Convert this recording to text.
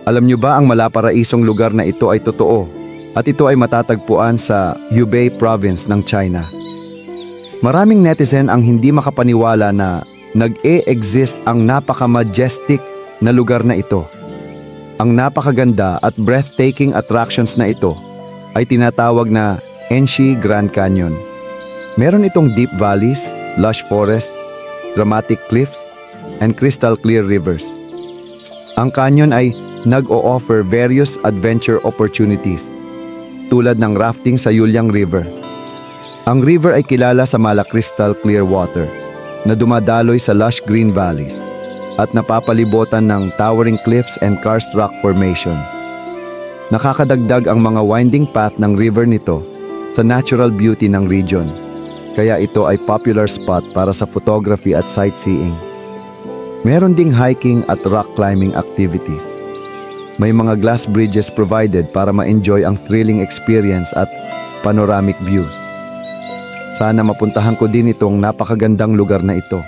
Alam nyo ba ang malaparaisong lugar na ito ay totoo at ito ay matatagpuan sa Hubei province ng China. Maraming netizen ang hindi makapaniwala na nag-e-exist ang napaka-majestic na lugar na ito. Ang napakaganda at breathtaking attractions na ito ay tinatawag na Enshi Grand Canyon. Meron itong deep valleys, lush forests, dramatic cliffs, and crystal clear rivers. Ang canyon ay nag-o-offer various adventure opportunities tulad ng rafting sa Yuliang River. Ang river ay kilala sa crystal clear water na dumadaloy sa lush green valleys at napapalibutan ng towering cliffs and karst rock formations. Nakakadagdag ang mga winding path ng river nito sa natural beauty ng region, kaya ito ay popular spot para sa photography at sightseeing. Meron ding hiking at rock climbing activities. May mga glass bridges provided para ma-enjoy ang thrilling experience at panoramic views. Sana mapuntahan ko din itong napakagandang lugar na ito.